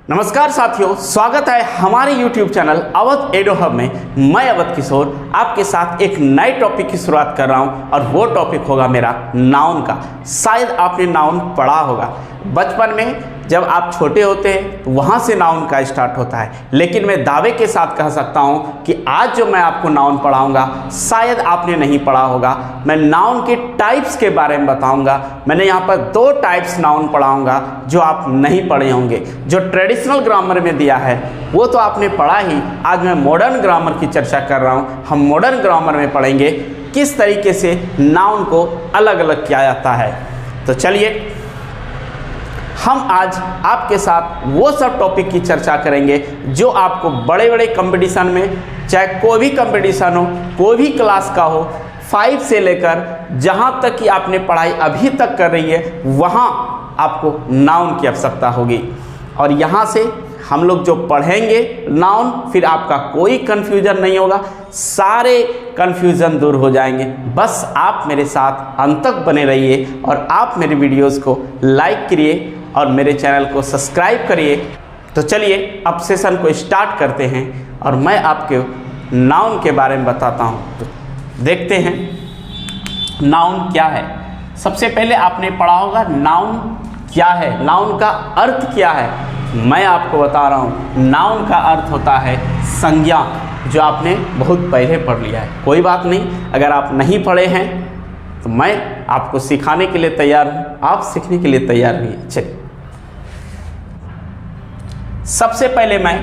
नमस्कार साथियों, स्वागत है हमारे YouTube चैनल अवध एडो हब में। मैं अवध किशोर आपके साथ एक नए टॉपिक की शुरुआत कर रहा हूं और वो टॉपिक होगा मेरा नाउन का। शायद आपने नाउन पढ़ा होगा बचपन में, जब आप छोटे होते हैं तो वहाँ से नाउन का स्टार्ट होता है। लेकिन मैं दावे के साथ कह सकता हूँ कि आज जो मैं आपको नाउन पढ़ाऊँगा शायद आपने नहीं पढ़ा होगा। मैं नाउन के टाइप्स के बारे में बताऊँगा। मैंने यहाँ पर 2 टाइप्स नाउन पढ़ाऊँगा जो आप नहीं पढ़े होंगे। जो ट्रेडिशनल ग्रामर में दिया है वो तो आपने पढ़ा ही। आज मैं मॉडर्न ग्रामर की चर्चा कर रहा हूँ। हम मॉडर्न ग्रामर में पढ़ेंगे किस तरीके से नाउन को अलग अलग किया जाता है। तो चलिए हम आज आपके साथ वो सब टॉपिक की चर्चा करेंगे जो आपको बड़े बड़े कंपटीशन में, चाहे कोई भी कंपटीशन हो, कोई भी क्लास का हो, 5 से लेकर जहाँ तक कि आपने पढ़ाई अभी तक कर रही है वहाँ आपको नाउन की आवश्यकता होगी। और यहाँ से हम लोग जो पढ़ेंगे नाउन, फिर आपका कोई कन्फ्यूजन नहीं होगा, सारे कन्फ्यूजन दूर हो जाएंगे। बस आप मेरे साथ अंत तक बने रहिए और आप मेरे वीडियोस को लाइक करिए और मेरे चैनल को सब्सक्राइब करिए। तो चलिए अब सेशन को स्टार्ट करते हैं और मैं आपके नाउन के बारे में बताता हूँ। तो देखते हैं नाउन क्या है। सबसे पहले आपने पढ़ा होगा नाउन क्या है, नाउन का अर्थ क्या है। मैं आपको बता रहा हूँ नाउन का अर्थ होता है संज्ञा, जो आपने बहुत पहले पढ़ लिया है। कोई बात नहीं, अगर आप नहीं पढ़े हैं तो मैं आपको सिखाने के लिए तैयार हूँ, आप सीखने के लिए तैयार रहिए। चलिए सबसे पहले मैं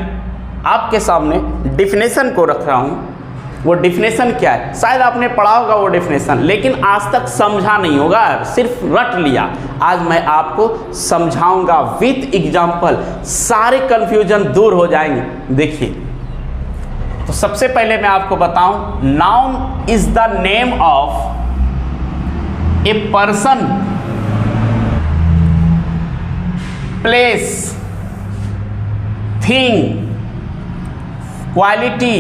आपके सामने डिफिनेशन को रख रहा हूँ। वो डिफिनेशन क्या है, शायद आपने पढ़ा होगा वो डिफिनेशन, लेकिन आज तक समझा नहीं होगा, सिर्फ रट लिया। आज मैं आपको समझाऊंगा विथ एग्जाम्पल, सारे कंफ्यूजन दूर हो जाएंगे। देखिए तो सबसे पहले मैं आपको बताऊं, noun is the name of a person, place, thing, quality,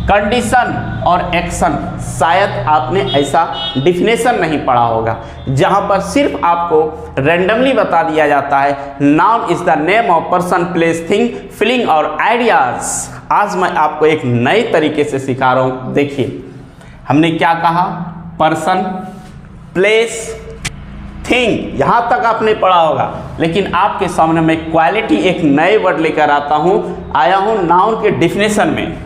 condition और एक्शन। शायद आपने ऐसा डिफिनेशन नहीं पढ़ा होगा जहां पर सिर्फ आपको रैंडमली बता दिया जाता है noun is the name of person, place, thing, feeling और आइडियाज। आज मैं आपको एक नए तरीके से सिखा रहा हूं। देखिए हमने क्या कहा, पर्सन, प्लेस, थिंग, यहाँ तक आपने पढ़ा होगा। लेकिन आपके सामने मैं क्वालिटी एक नए वर्ड लेकर आया हूँ नाउन के डिफिनेशन में।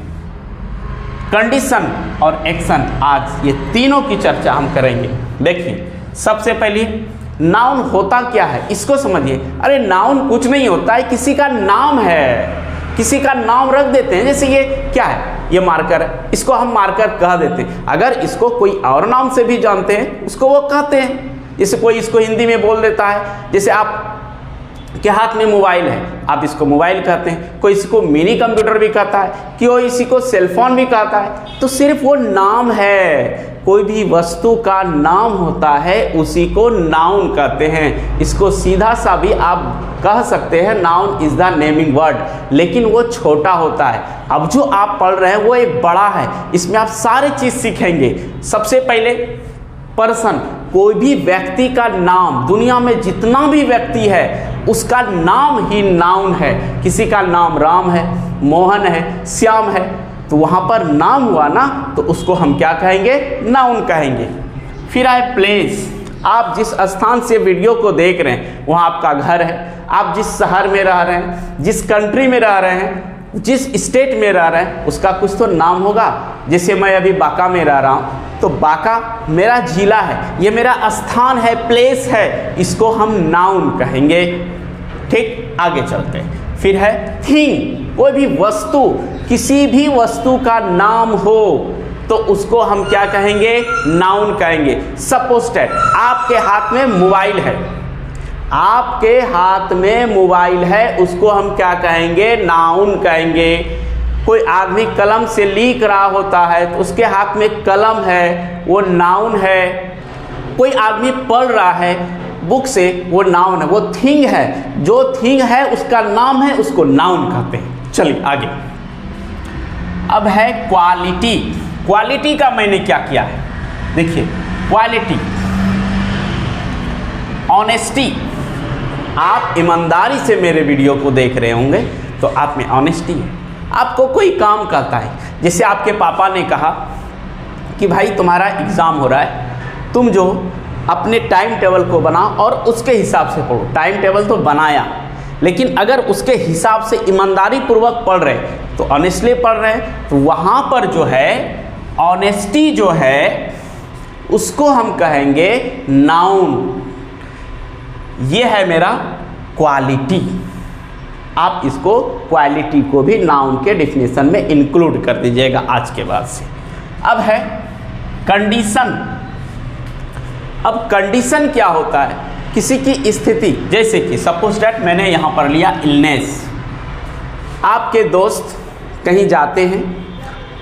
कंडीशन और एक्शन, आज ये तीनों की चर्चा हम करेंगे। देखिए सबसे पहले नाउन होता क्या है इसको समझिए। अरे नाउन कुछ नहीं होता है, किसी का नाम है, किसी का नाम रख देते हैं। जैसे ये क्या है, ये मार्कर है, इसको हम मार्कर कह देते हैं। अगर इसको कोई और नाम से भी जानते हैं उसको वो कहते हैं। जैसे कोई इसको हिंदी में बोल देता है, जैसे आप के हाथ में मोबाइल है, आप इसको मोबाइल कहते हैं। कोई इसको मिनी कंप्यूटर भी कहता है, कोई इसी को सेलफोन भी कहता है। तो सिर्फ वो नाम है, कोई भी वस्तु का नाम होता है उसी को नाउन कहते हैं। इसको सीधा सा भी आप कह सकते हैं noun is the naming word, लेकिन वो छोटा होता है। अब जो आप पढ़ रहे हैं वो एक बड़ा है, इसमें आप सारे चीज सीखेंगे। सबसे पहले पर्सन, कोई भी व्यक्ति का नाम, दुनिया में जितना भी व्यक्ति है उसका नाम ही नाउन है। किसी का नाम राम है, मोहन है, श्याम है, तो वहाँ पर नाम हुआ ना, तो उसको हम क्या कहेंगे, नाउन कहेंगे। फिर आए प्लेस, आप जिस स्थान से वीडियो को देख रहे हैं वहाँ आपका घर है। आप जिस शहर में रह रहे हैं, जिस कंट्री में रह रहे हैं, जिस स्टेट में रह रहे हैं, उसका कुछ तो नाम होगा। जैसे मैं अभी बांका में रह रहा हूँ, तो बांका मेरा जिला है, ये मेरा स्थान है, प्लेस है, इसको हम नाउन कहेंगे। ठीक, आगे चलते हैं। फिर है थिंग, कोई भी वस्तु, किसी भी वस्तु का नाम हो तो उसको हम क्या कहेंगे, नाउन कहेंगे। सपोज दैट आपके हाथ में मोबाइल है, आपके हाथ में मोबाइल है, उसको हम क्या कहेंगे, नाउन कहेंगे। कोई आदमी कलम से लिख रहा होता है तो उसके हाथ में कलम है, वो नाउन है। कोई आदमी पढ़ रहा है बुक से, वो नाउन है, वो थिंग है। जो थिंग है उसका नाम है, उसको नाउन कहते हैं। चलिए आगे। अब है क्वालिटी। क्वालिटी का मैंने क्या किया है, देखिए क्वालिटी, ऑनेस्टी, आप ईमानदारी से मेरे वीडियो को देख रहे होंगे तो आप में ऑनेस्टी है। आपको कोई काम कहता है, जैसे आपके पापा ने कहा कि भाई तुम्हारा एग्ज़ाम हो रहा है, तुम जो अपने टाइम टेबल को बनाओ और उसके हिसाब से पढ़ो। टाइम टेबल तो बनाया, लेकिन अगर उसके हिसाब से ईमानदारी पूर्वक पढ़ रहे तो ऑनेस्टली पढ़ रहे हैं, तो वहाँ पर जो है ऑनेस्टी जो है उसको हम कहेंगे नाउन। ये है मेरा क्वालिटी। आप इसको क्वालिटी को भी नाउन के डिफिनेशन में इंक्लूड कर दीजिएगा आज के बाद से। अब है कंडीशन। अब कंडीशन क्या होता है? किसी की स्थिति, जैसे कि सपोज दैट मैंने यहाँ पर लिया इलनेस। आपके दोस्त कहीं जाते हैं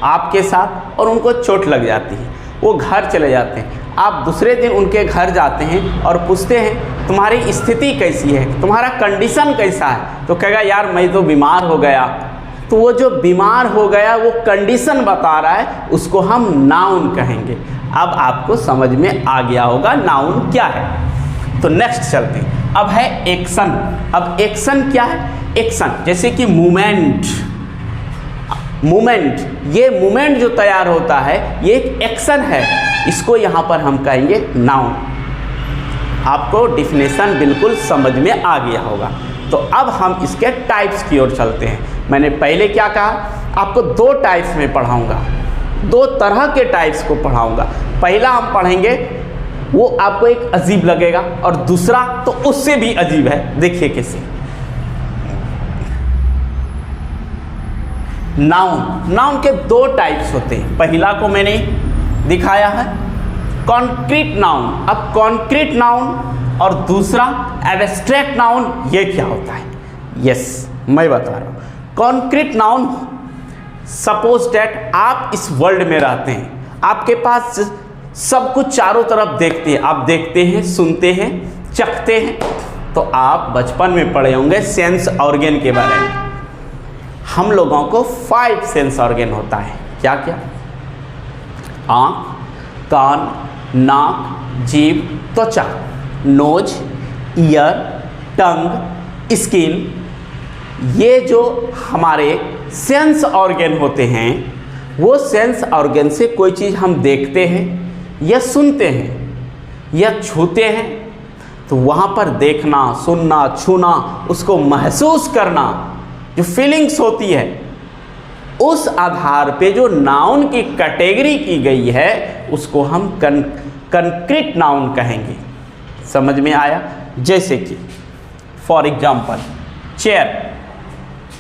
आपके साथ और उनको चोट लग जाती है, वो घर चले जाते हैं। आप दूसरे दिन उनके घर जाते हैं और पूछते हैं तुम्हारी स्थिति कैसी है, तुम्हारा कंडीशन कैसा है, तो कहेगा यार मैं तो बीमार हो गया। तो वो जो बीमार हो गया वो कंडीशन बता रहा है, उसको हम नाउन कहेंगे। अब आपको समझ में आ गया होगा नाउन क्या है। तो नेक्स्ट चलते हैं। अब है एक्शन। अब एक्शन क्या है? एक्शन जैसे कि मूवमेंट। मूवमेंट, ये मूवमेंट जो तैयार होता है ये एक एक्शन है, इसको यहाँ पर हम कहेंगे नाउन। आपको डिफिनेशन बिल्कुल समझ में आ गया होगा। तो अब हम इसके टाइप्स की ओर चलते हैं। मैंने पहले क्या कहा, आपको दो टाइप्स में पढ़ाऊंगा, दो तरह के टाइप्स को पढ़ाऊंगा। पहला हम पढ़ेंगे वो आपको एक अजीब लगेगा, और दूसरा तो उससे भी अजीब है। देखिए कैसे। नाउन, नाउन के दो टाइप्स होते हैं। पहला को मैंने दिखाया है कॉन्क्रीट नाउन। अब कॉन्क्रीट नाउन और दूसरा एब्स्ट्रैक्ट नाउन, ये क्या होता है? यस, मैं बता रहा हूँ। कॉन्क्रीट नाउन, सपोज दैट आप इस वर्ल्ड में रहते हैं, आपके पास सब कुछ चारों तरफ देखते हैं, आप देखते हैं, सुनते हैं, चखते हैं। तो आप बचपन में पढ़े होंगे सेंस ऑर्गन के बारे में। हम लोगों को 5 सेंस ऑर्गन होता है। क्या क्या? आँख, कान, नाक, जीभ, त्वचा, नोज, ईयर, टंग, स्किन। ये जो हमारे सेंस ऑर्गन होते हैं, वो सेंस ऑर्गन से कोई चीज़ हम देखते हैं या सुनते हैं या छूते हैं, तो वहाँ पर देखना, सुनना, छूना, उसको महसूस करना, जो फीलिंग्स होती है, उस आधार पे जो नाउन की कैटेगरी की गई है उसको हम कंक्रीट नाउन कहेंगे। समझ में आया? जैसे कि फॉर एग्जांपल चेयर।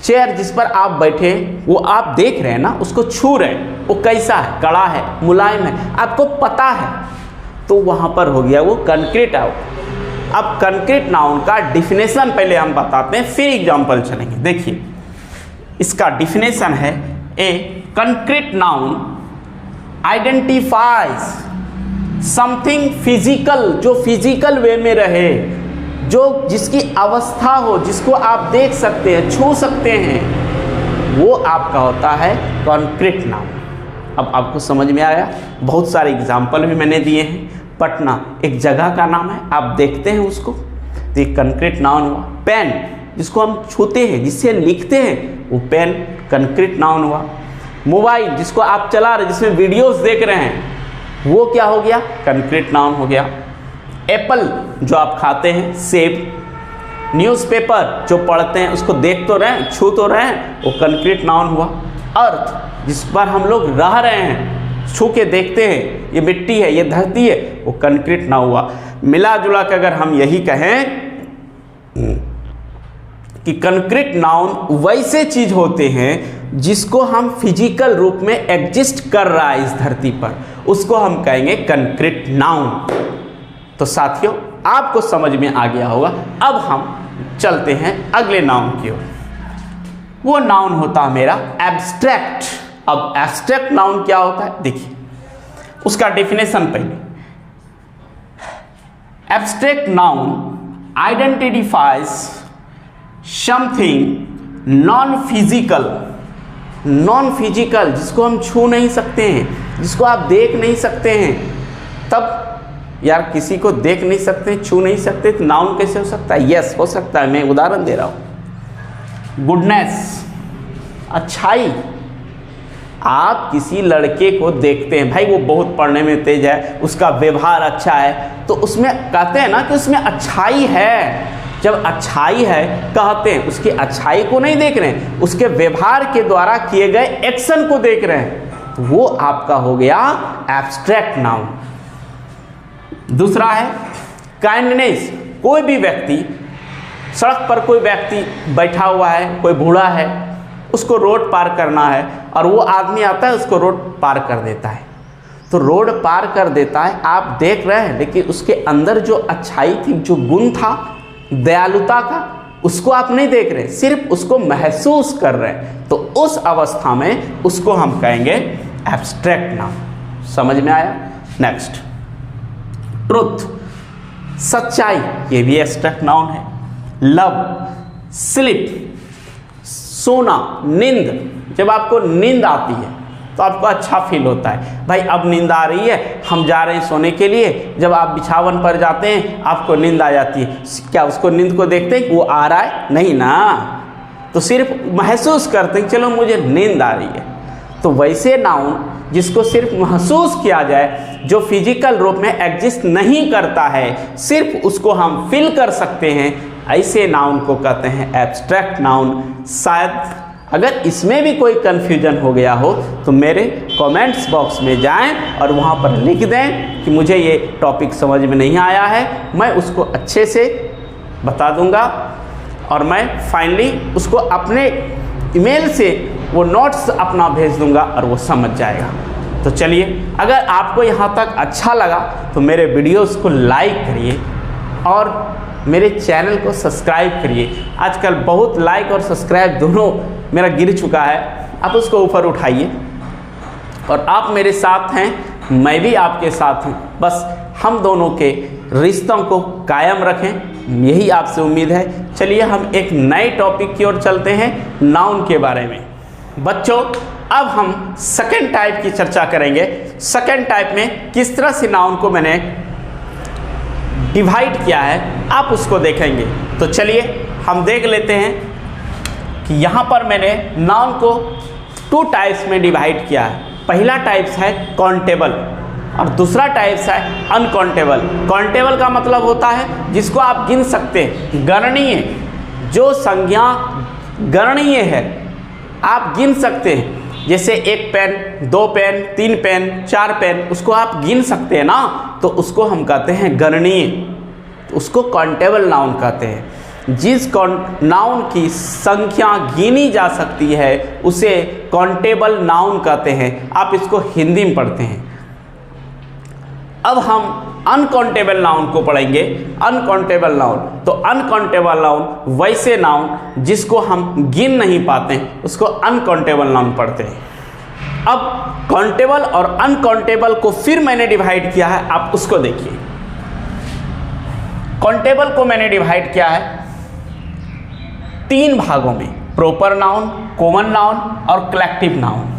चेयर जिस पर आप बैठे, वो आप देख रहे हैं ना, उसको छू रहे हैं, वो कैसा है? कड़ा है, मुलायम है, आपको पता है, तो वहाँ पर हो गया वो कंक्रीट आउट। अब कंक्रीट नाउन का डिफिनेशन पहले हम बताते हैं, फिर एग्जांपल चलेंगे। देखिए इसका डिफिनेशन है, a concrete noun identifies something physical, जो फिजिकल वे में रहे, जो जिसकी अवस्था हो, जिसको आप देख सकते हैं, छू सकते हैं, वो आपका होता है कंक्रीट नाउन। अब आपको समझ में आया? बहुत सारे एग्जाम्पल भी मैंने दिए हैं। पटना एक जगह का नाम है, आप देखते हैं उसको, तो एक कंक्रीट नाउन हुआ। पेन जिसको हम छूते हैं, जिससे लिखते हैं, वो पेन कंक्रीट नाउन हुआ। मोबाइल जिसको आप चला रहे, जिसमें वीडियोस देख रहे हैं, वो क्या हो गया? कंक्रीट नाउन हो गया। एप्पल जो आप खाते हैं, सेब। न्यूज़पेपर जो पढ़ते हैं, उसको देख तो रहे हैं, छू तो रहे हैं, वो कंक्रीट नाउन हुआ। अर्थ जिस पर हम लोग रह रहे हैं, छू के देखते हैं, ये मिट्टी है, ये धरती है, वो कंक्रीट नाउन हुआ। मिला जुला के अगर हम यही कहें कि कंक्रीट नाउन वैसे चीज होते हैं जिसको हम फिजिकल रूप में एग्जिस्ट कर रहा है इस धरती पर, उसको हम कहेंगे कंक्रीट नाउन। तो साथियों आपको समझ में आ गया होगा। अब हम चलते हैं अगले नाउन की ओर। वो नाउन होता है मेरा एब्स्ट्रैक्ट। अब एब्स्ट्रैक्ट नाउन क्या होता है? देखिए उसका डिफिनेशन पहले। Abstract noun identifies something non physical. Non physical जिसको हम छू नहीं सकते हैं, जिसको आप देख नहीं सकते हैं, तब यार किसी को देख नहीं सकते, छू नहीं सकते, तो नाउन कैसे हो सकता है? यस, हो सकता है, मैं उदाहरण दे रहा हूँ। गुडनेस, अच्छाई। आप किसी लड़के को देखते हैं, भाई वो बहुत पढ़ने में तेज है, उसका व्यवहार अच्छा है, तो उसमें कहते हैं ना कि उसमें अच्छाई है। जब अच्छाई है कहते हैं, उसकी अच्छाई को नहीं देख रहे हैं, उसके व्यवहार के द्वारा किए गए एक्शन को देख रहे हैं, तो वो आपका हो गया एब्स्ट्रैक्ट नाउन। दूसरा है काइंडनेस। कोई भी व्यक्ति, सड़क पर कोई व्यक्ति बैठा हुआ है, कोई बूढ़ा है, उसको रोड पार करना है और वो आदमी आता है उसको रोड पार कर देता है, तो रोड पार कर देता है, आप देख रहे हैं, लेकिन उसके अंदर जो अच्छाई थी, जो गुण था दयालुता का, उसको आप नहीं देख रहे, सिर्फ उसको महसूस कर रहे हैं, तो उस अवस्था में उसको हम कहेंगे एब्स्ट्रैक्ट नाउन। समझ में आया? नेक्स्ट, ट्रुथ, सच्चाई, ये भी एब्स्ट्रैक्ट नाउन है। लव, स्लीप, सोना, नींद। जब आपको नींद आती है तो आपको अच्छा फील होता है, भाई अब नींद आ रही है, हम जा रहे हैं सोने के लिए। जब आप बिछावन पर जाते हैं आपको नींद आ जाती है, क्या उसको नींद को देखते हैं कि वो आ रहा है? नहीं ना, तो सिर्फ महसूस करते हैं, चलो मुझे नींद आ रही है। तो वैसे नाउन जिसको सिर्फ महसूस किया जाए, जो फिजिकल रूप में एग्जिस्ट नहीं करता है, सिर्फ उसको हम फील कर सकते हैं, ऐसे नाउन को कहते हैं एब्स्ट्रैक्ट नाउन। शायद अगर इसमें भी कोई कन्फ्यूजन हो गया हो तो मेरे कमेंट्स बॉक्स में जाएं और वहाँ पर लिख दें कि मुझे ये टॉपिक समझ में नहीं आया है, मैं उसको अच्छे से बता दूंगा और मैं फाइनली उसको अपने ईमेल से वो नोट्स अपना भेज दूंगा और वो समझ जाएगा। तो चलिए, अगर आपको यहाँ तक अच्छा लगा तो मेरे वीडियोस को लाइक करिए और मेरे चैनल को सब्सक्राइब करिए। आजकल बहुत लाइक और सब्सक्राइब दोनों मेरा गिर चुका है, आप उसको ऊपर उठाइए। और आप मेरे साथ हैं, मैं भी आपके साथ हूँ, बस हम दोनों के रिश्तों को कायम रखें, यही आपसे उम्मीद है। चलिए हम एक नए टॉपिक की ओर चलते हैं, नाउन के बारे में। बच्चों, अब हम सेकंड टाइप की चर्चा करेंगे। सेकंड टाइप में किस तरह से नाउन को मैंने डिवाइड किया है, आप उसको देखेंगे। तो चलिए हम देख लेते हैं कि यहाँ पर मैंने नाउन को 2 टाइप्स में डिवाइड किया है। पहला टाइप्स है काउंटेबल और दूसरा टाइप्स है अनकाउंटेबल। काउंटेबल का मतलब होता है जिसको आप गिन सकते हैं, गणनीय, जो संज्ञा गणनीय है, आप गिन सकते हैं। जैसे 1 पेन, 2 पेन, 3 पेन, 4 पेन, उसको आप गिन सकते हैं ना, तो उसको हम कहते हैं गणनीय, तो उसको काउंटेबल नाउन कहते हैं। जिस नाउन की संख्या गिनी जा सकती है उसे काउंटेबल नाउन कहते हैं। आप इसको हिंदी में पढ़ते हैं। अब हम अनकाउंटेबल नाउन को पढ़ेंगे। अनकाउंटेबल नाउन, तो अनकाउंटेबल नाउन वैसे नाउन जिसको हम गिन नहीं पाते, उसको अनकाउंटेबल नाउन पढ़ते हैं। अब काउंटेबल और अनकाउंटेबल को फिर मैंने डिवाइड किया है, आप उसको देखिए। काउंटेबल को मैंने डिवाइड किया है 3 भागों में, प्रॉपर नाउन, कॉमन नाउन और कलेक्टिव नाउन।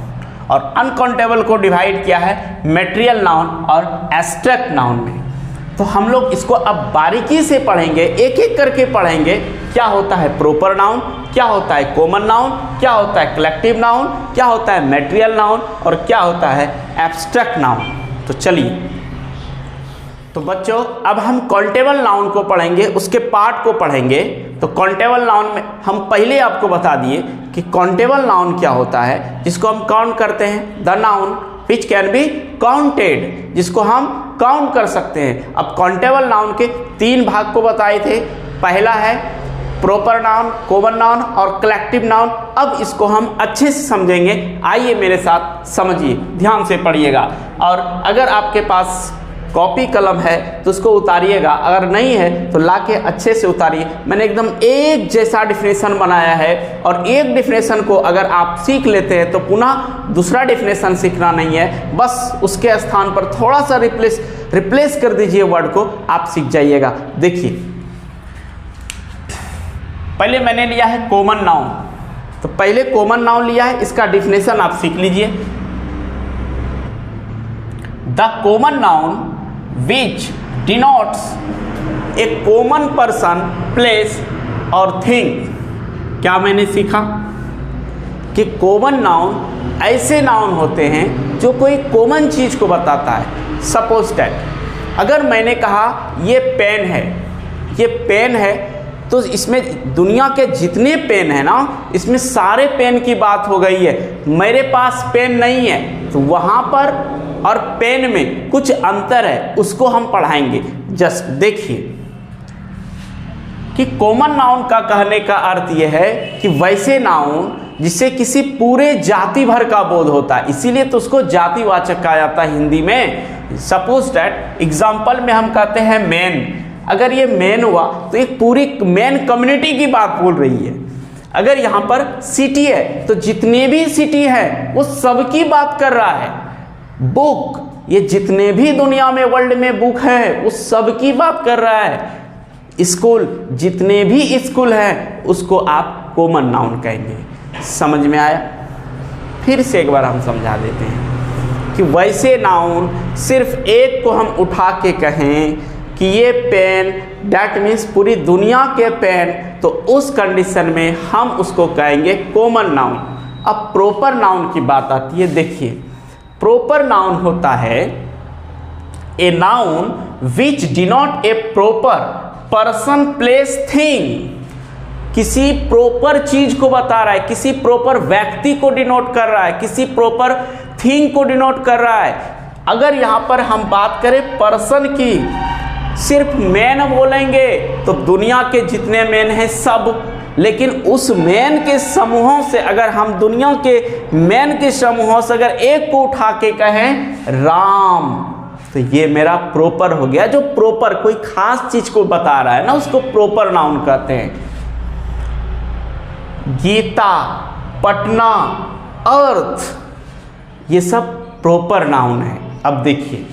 और अनकाउंटेबल को डिवाइड किया है मटेरियल नाउन और एब्स्ट्रैक्ट नाउन में। तो हम लोग इसको अब बारीकी से पढ़ेंगे, एक एक करके पढ़ेंगे। क्या होता है प्रॉपर नाउन, क्या होता है कॉमन नाउन, क्या होता है कलेक्टिव नाउन, क्या होता है मटेरियल नाउन और क्या होता है एब्स्ट्रैक्ट नाउन। तो चलिए, तो बच्चों अब हम काउंटेबल नाउन को पढ़ेंगे, उसके पार्ट को पढ़ेंगे। तो काउंटेबल नाउन में हम पहले आपको बता दिए कि काउंटेबल नाउन क्या होता है, जिसको हम काउंट करते हैं। The noun which can be counted, जिसको हम काउंट कर सकते हैं। अब काउंटेबल नाउन के 3 भाग को बताए थे। पहला है प्रॉपर नाउन, कॉमन नाउन और कलेक्टिव नाउन। अब इसको हम अच्छे से समझेंगे, आइए मेरे साथ समझिए, ध्यान से पढ़िएगा। और अगर आपके पास कॉपी कलम है तो उसको उतारिएगा, अगर नहीं है तो लाके अच्छे से उतारिए। मैंने एकदम एक जैसा डिफिनेशन बनाया है, और एक डिफिनेशन को अगर आप सीख लेते हैं तो पुनः दूसरा डिफिनेशन सीखना नहीं है, बस उसके स्थान पर थोड़ा सा रिप्लेस कर दीजिए वर्ड को, आप सीख जाइएगा। देखिए, पहले मैंने लिया है कॉमन नाउन, तो पहले कॉमन नाउन लिया है, इसका डिफिनेशन आप सीख लीजिए। The common noun which denotes A common person, place और थिंग। क्या मैंने सीखा कि कॉमन नाउन ऐसे नाउन होते हैं जो कोई कॉमन चीज़ को बताता है। सपोज दैट अगर मैंने कहा ये पेन है, ये पेन है, तो इसमें दुनिया के जितने पेन हैं ना, इसमें सारे पेन की बात हो गई है। मेरे पास पेन नहीं है तो वहाँ पर और पेन में कुछ अंतर है, उसको हम पढ़ाएंगे। जस्ट देखिए कि कॉमन नाउन का कहने का अर्थ यह है कि वैसे नाउन जिससे किसी पूरे जाति भर का बोध होता है, इसीलिए तो उसको जातिवाचक कहा जाता है हिंदी में। सपोज दैट एग्जाम्पल में हम कहते हैं मैन, अगर ये मैन हुआ तो एक पूरी मैन कम्युनिटी की बात बोल रही है। अगर यहाँ पर सिटी है तो जितने भी सिटी है वो सबकी बात कर रहा है। बुक, ये जितने भी दुनिया में वर्ल्ड में बुक है वो सबकी बात कर रहा है। स्कूल, जितने भी स्कूल हैं उसको आप कॉमन नाउन कहेंगे। समझ में आया? फिर से एक बार हम समझा देते हैं कि वैसे नाउन सिर्फ एक को हम उठा के कहें कि ये पेन, डैट मीन्स पूरी दुनिया के पेन, तो उस कंडीशन में हम उसको कहेंगे कॉमन नाउन। अब प्रॉपर नाउन की बात आती है। देखिए प्रॉपर नाउन होता है a noun which denote A proper person, place, thing. किसी प्रॉपर चीज को बता रहा है, किसी प्रॉपर व्यक्ति को डिनोट कर रहा है, किसी प्रॉपर थिंग को डिनोट कर रहा है। अगर यहाँ पर हम बात करें पर्सन की, सिर्फ मैन बोलेंगे तो दुनिया के जितने मैन हैं सब, लेकिन उस मैन के समूहों से अगर हम दुनिया के मैन के समूहों से अगर एक को उठा के कहें राम, तो ये मेरा प्रॉपर हो गया। जो प्रॉपर कोई खास चीज को बता रहा है ना, उसको प्रॉपर नाउन कहते हैं। गीता, पटना, अर्थ, ये सब प्रॉपर नाउन है। अब देखिए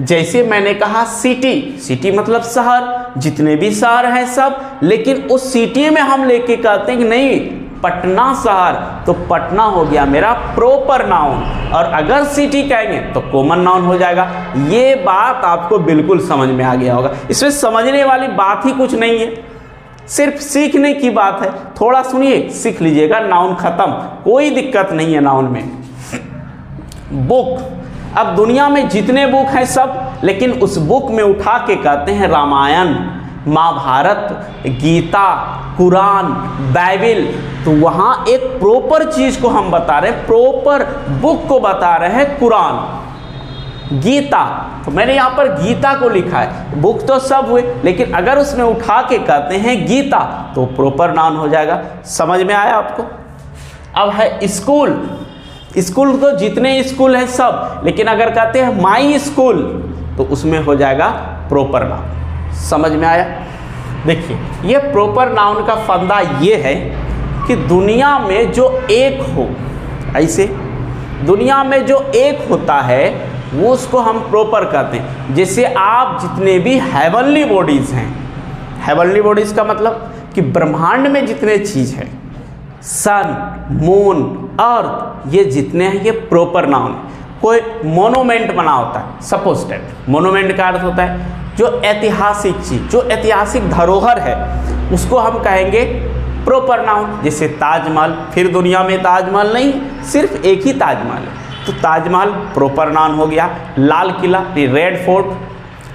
जैसे मैंने कहा सिटी, सिटी मतलब शहर, जितने भी शहर हैं सब, लेकिन उस सिटी में हम लेके कहते हैं कि नहीं पटना शहर, तो पटना हो गया मेरा प्रॉपर नाउन। और अगर सिटी कहेंगे तो कॉमन नाउन हो जाएगा। ये बात आपको बिल्कुल समझ में आ गया होगा। इसमें समझने वाली बात ही कुछ नहीं है, सिर्फ सीखने की बात है। थोड़ा सुनिए, सीख लीजिएगा, नाउन खत्म, कोई दिक्कत नहीं है नाउन में। बुक, अब दुनिया में जितने बुक हैं सब, लेकिन उस बुक में उठा के कहते हैं रामायण, महाभारत, गीता, कुरान, बाइबिल। तो वहाँ एक प्रॉपर चीज को हम बता रहे हैं, प्रॉपर बुक को बता रहे हैं कुरान। गीता, तो मैंने यहाँ पर गीता को लिखा है, बुक तो सब हुए, लेकिन अगर उसमें उठा के कहते हैं गीता तो प्रॉपर नाउन हो जाएगा। समझ में आया आपको? अब है स्कूल, स्कूल तो जितने स्कूल हैं सब, लेकिन अगर कहते हैं माई स्कूल तो उसमें हो जाएगा प्रॉपर नाउन। समझ में आया? देखिए ये प्रॉपर नाउन का फंदा ये है कि दुनिया में जो एक हो, ऐसे दुनिया में जो एक होता है वो उसको हम प्रॉपर कहते हैं। जैसे आप जितने भी हेवनली बॉडीज हैं, हेवनली बॉडीज का मतलब कि ब्रह्मांड में जितने चीज हैं, सन, मून, अर्थ, ये जितने हैं ये प्रॉपर नाउन है। कोई मोनूमेंट बना होता है, सपोज दैट, मोनूमेंट का अर्थ होता है जो ऐतिहासिक चीज, जो ऐतिहासिक धरोहर है, उसको हम कहेंगे प्रॉपर नाउन। जैसे ताजमहल, फिर दुनिया में ताजमहल नहीं, सिर्फ एक ही ताजमहल है, तो ताजमहल प्रॉपर नाउन हो गया। लाल किला, रेड फोर्ट,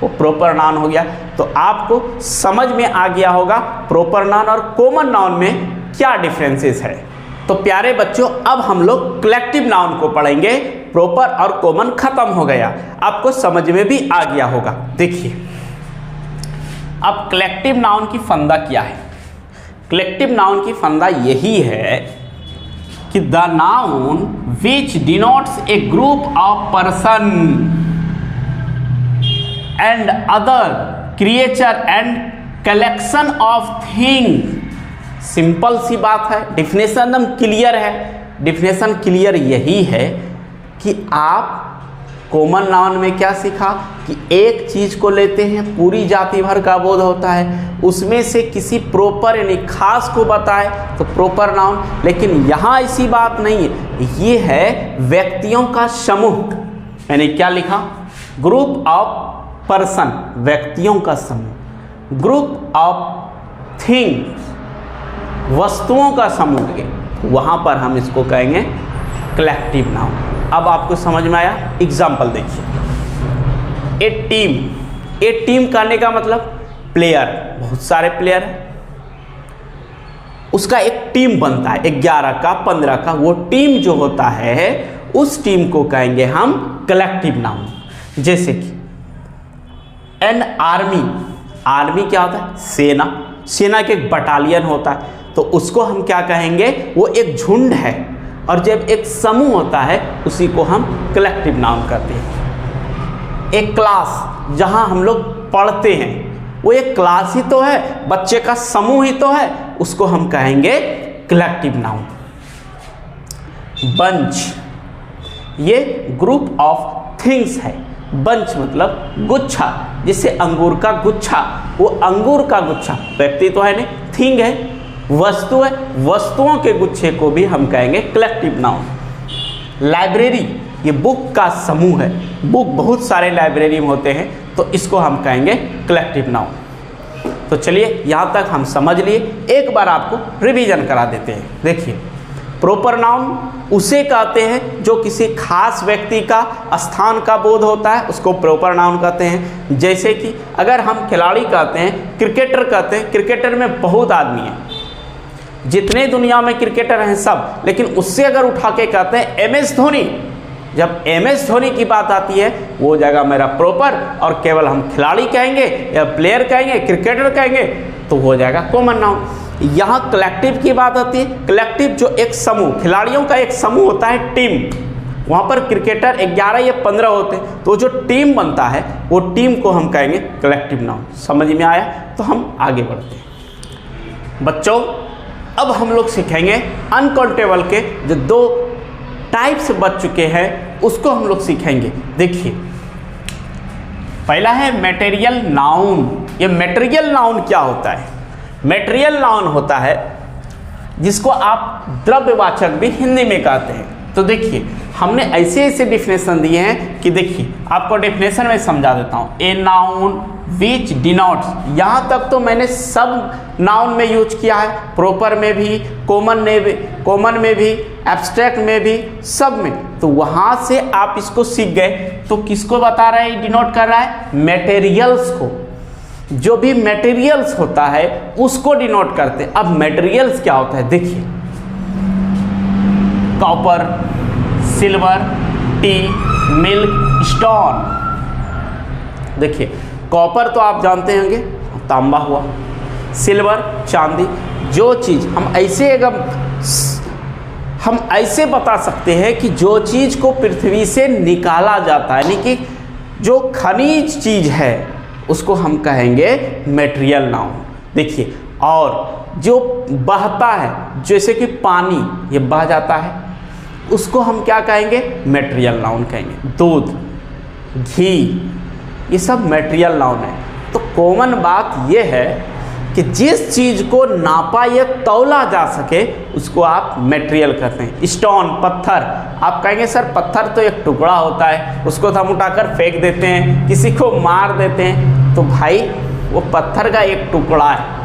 वो प्रॉपर नाउन हो गया। तो आपको समझ में आ गया होगा प्रॉपर नाउन और कॉमन नाउन में क्या डिफरेंसेस है। तो प्यारे बच्चों, अब हम लोग कलेक्टिव नाउन को पढ़ेंगे। प्रॉपर और कॉमन खत्म हो गया, आपको समझ में भी आ गया होगा। देखिए अब कलेक्टिव नाउन की फंदा क्या है। कलेक्टिव नाउन की फंदा यही है कि the noun which denotes a group of person and other creature and collection of thing. Simple सी बात है, डिफिनेशन एकदम क्लियर है। डिफिनेशन क्लियर यही है कि आप कॉमन नाउन में क्या सीखा कि एक चीज को लेते हैं, पूरी जाति भर का बोध होता है, उसमें से किसी प्रॉपर यानी खास को बताए तो प्रॉपर नाउन। लेकिन यहाँ ऐसी बात नहीं है, ये है व्यक्तियों का समूह। यानी क्या लिखा, ग्रुप ऑफ पर्सन, व्यक्तियों का समूह। ग्रुप ऑफ थिंग्स, वस्तुओं का समूह, वहाँ पर हम इसको कहेंगे कलेक्टिव नाउन। अब आपको समझ में आया? एग्जाम्पल देखिए, ए टीम कहने का मतलब प्लेयर, बहुत सारे प्लेयर हैं, उसका एक टीम बनता है 11 का 15 का, वो टीम जो होता है उस टीम को कहेंगे हम कलेक्टिव नाउन। जैसे कि एन आर्मी क्या होता है? सेना के एक बटालियन होता है, तो उसको हम क्या कहेंगे? वो एक झुंड है, और जब एक समूह होता है उसी को हम कलेक्टिव नाउन कहते हैं। एक क्लास, जहां हम लोग पढ़ते हैं, वो एक क्लास ही तो है, बच्चे का समूह ही तो है, उसको हम कहेंगे कलेक्टिव नाउन। बंच, ये ग्रुप ऑफ थिंग्स है। बंच मतलब गुच्छा, जैसे अंगूर का गुच्छा, वो अंगूर का गुच्छा व्यक्ति तो है नहीं, थिंग है, वस्तु है, वस्तुओं के गुच्छे को भी हम कहेंगे कलेक्टिव नाउन। लाइब्रेरी, ये बुक का समूह है, बुक बहुत सारे लाइब्रेरी में होते हैं, तो इसको हम कहेंगे कलेक्टिव नाउन। तो चलिए यहाँ तक हम समझ लिए, एक बार आपको रिवीजन करा देते हैं। देखिए, प्रॉपर नाउन उसे कहते हैं जो किसी खास व्यक्ति का स्थान का बोध होता है, उसको प्रॉपर नाउन कहते हैं। जैसे कि अगर हम खिलाड़ी कहते हैं, क्रिकेटर कहते हैं, क्रिकेटर में बहुत आदमी है, जितने दुनिया में क्रिकेटर हैं सब, लेकिन उससे अगर उठा के कहते हैं MS धोनी, जब MS धोनी की बात आती है वो हो जाएगा मेरा प्रॉपर, और केवल हम खिलाड़ी कहेंगे या प्लेयर कहेंगे, क्रिकेटर कहेंगे, तो हो जाएगा कॉमन नाउन। यहाँ कलेक्टिव की बात आती है, कलेक्टिव जो एक समूह, खिलाड़ियों का एक समूह होता है टीम, वहाँ पर क्रिकेटर 11 या 15 होते हैं, तो जो टीम बनता है वो टीम को हम कहेंगे कलेक्टिव नाउन। समझ में आया? तो हम आगे बढ़ते हैं। बच्चों, अब हम लोग सीखेंगे अनकाउंटेबल के जो 2 टाइप्स बच चुके हैं, उसको हम लोग सीखेंगे। देखिए, पहला है मटेरियल नाउन। ये मटेरियल नाउन क्या होता है? मटेरियल नाउन होता है जिसको आप द्रव्यवाचक भी हिंदी में कहते हैं। तो देखिए, हमने ऐसे ऐसे डिफिनेशन दिए हैं कि देखिए आपको डिफिनेशन में समझा देता हूँ। ए नाउन विच डिनोट्स, यहाँ तक तो मैंने सब नाउन में यूज किया है, प्रॉपर में भी, कॉमन में भी, एब्स्ट्रैक्ट में भी, सब में। तो वहाँ से आप इसको सीख गए, तो किसको बता रहा है? डिनोट कर रहा है मटेरियल्स को। जो भी मटेरियल्स होता है उसको डिनोट करते हैं। अब मटेरियल्स क्या होता है? देखिए, copper, silver, T, milk, stone. देखिए, कॉपर तो आप जानते होंगे, तांबा हुआ, सिल्वर चांदी। जो चीज़ हम ऐसे बता सकते हैं कि जो चीज़ को पृथ्वी से निकाला जाता है, यानी कि जो खनिज चीज़ है, उसको हम कहेंगे मटेरियल नाउन। देखिए, और जो बहता है, जैसे कि पानी ये बह जाता है, उसको हम क्या कहेंगे? मटेरियल नाउन कहेंगे। दूध, घी, ये सब मटेरियल नाउन है। तो कॉमन बात ये है कि जिस चीज़ को नापा या तौला जा सके उसको आप मटेरियल कहते हैं। स्टोन, पत्थर, आप कहेंगे सर पत्थर तो एक टुकड़ा होता है, उसको तो हम उठाकर फेंक देते हैं, किसी को मार देते हैं, तो भाई वो पत्थर का एक टुकड़ा है।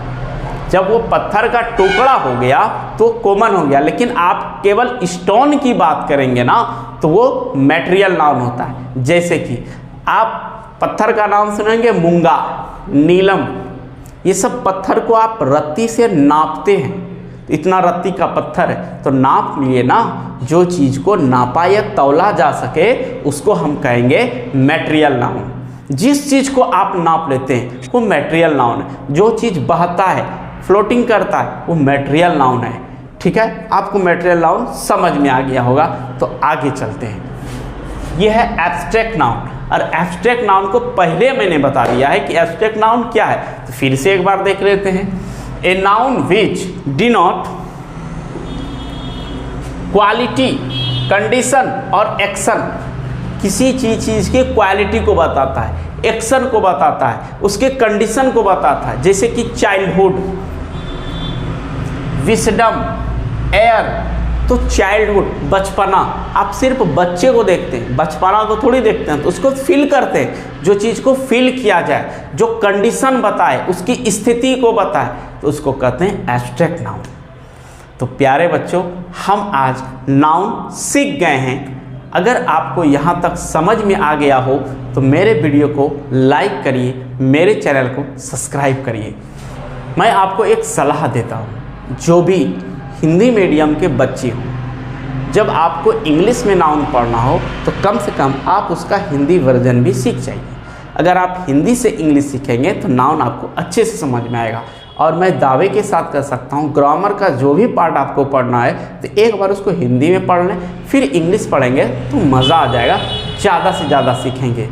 जब वो पत्थर का टुकड़ा हो गया तो कॉमन हो गया, लेकिन आप केवल स्टोन की बात करेंगे ना तो वो मटेरियल नाउन होता है। जैसे कि आप पत्थर का नाम सुनेंगे मूंगा, नीलम, ये सब पत्थर को आप रत्ती से नापते हैं, इतना रत्ती का पत्थर है, तो नाप लिए ना। जो चीज़ को नापा या तौला जा सके उसको हम कहेंगे मटेरियल नाउन। जिस चीज़ को आप नाप लेते हैं वो मटेरियल नाउन है। जो चीज़ बहता है, फ्लोटिंग करता है, वो मटेरियल नाउन है। ठीक है, आपको मटेरियल नाउन समझ में आ गया होगा। तो आगे चलते हैं। यह है एब्स्ट्रैक्ट नाउन, और एब्स्ट्रैक्ट नाउन को पहले मैंने बता दिया है कि एब्स्ट्रैक्ट नाउन क्या है, तो फिर से एक बार देख लेते हैं। A noun which denote quality, condition और एक्शन। किसी चीज़ की क्वालिटी को बताता है, एक्शन को बताता है, उसके कंडीशन को बताता है। जैसे कि चाइल्डहुड, विस्डम, एयर, तो चाइल्डहुड, बचपना, आप सिर्फ बच्चे को देखते हैं, बचपना को थोड़ी देखते हैं, तो उसको फील करते हैं। जो चीज़ को फील किया जाए, जो कंडीशन बताए, उसकी स्थिति को बताए, तो उसको कहते हैं एब्स्ट्रैक्ट नाउन। तो प्यारे बच्चों, हम आज नाउन सीख गए हैं। अगर आपको यहाँ तक समझ में आ गया हो तो मेरे वीडियो को लाइक करिए, मेरे चैनल को सब्सक्राइब करिए। मैं आपको एक सलाह देता हूँ, जो भी हिंदी मीडियम के बच्चे हों, जब आपको इंग्लिश में नाउन पढ़ना हो तो कम से कम आप उसका हिंदी वर्जन भी सीख जाइए। अगर आप हिंदी से इंग्लिश सीखेंगे तो नाउन आपको अच्छे से समझ में आएगा। और मैं दावे के साथ कह सकता हूँ, ग्रामर का जो भी पार्ट आपको पढ़ना है तो एक बार उसको हिंदी में पढ़ लें, फिर इंग्लिश पढ़ेंगे तो मज़ा आ जाएगा, ज़्यादा से ज़्यादा सीखेंगे।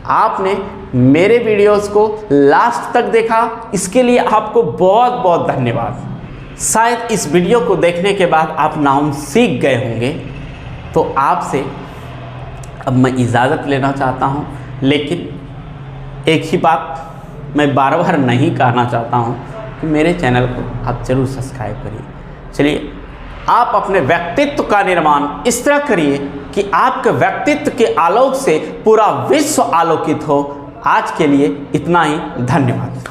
आपने मेरे वीडियोस को लास्ट तक देखा, इसके लिए आपको बहुत बहुत धन्यवाद। शायद इस वीडियो को देखने के बाद आप नाउन सीख गए होंगे। तो आपसे अब मैं इजाज़त लेना चाहता हूँ, लेकिन एक ही बात मैं बार बार नहीं कहना चाहता हूँ कि मेरे चैनल को आप ज़रूर सब्सक्राइब करिए। चलिए, आप अपने व्यक्तित्व का निर्माण इस तरह करिए कि आपके व्यक्तित्व के आलोक से पूरा विश्व आलोकित हो। आज के लिए इतना ही, धन्यवाद।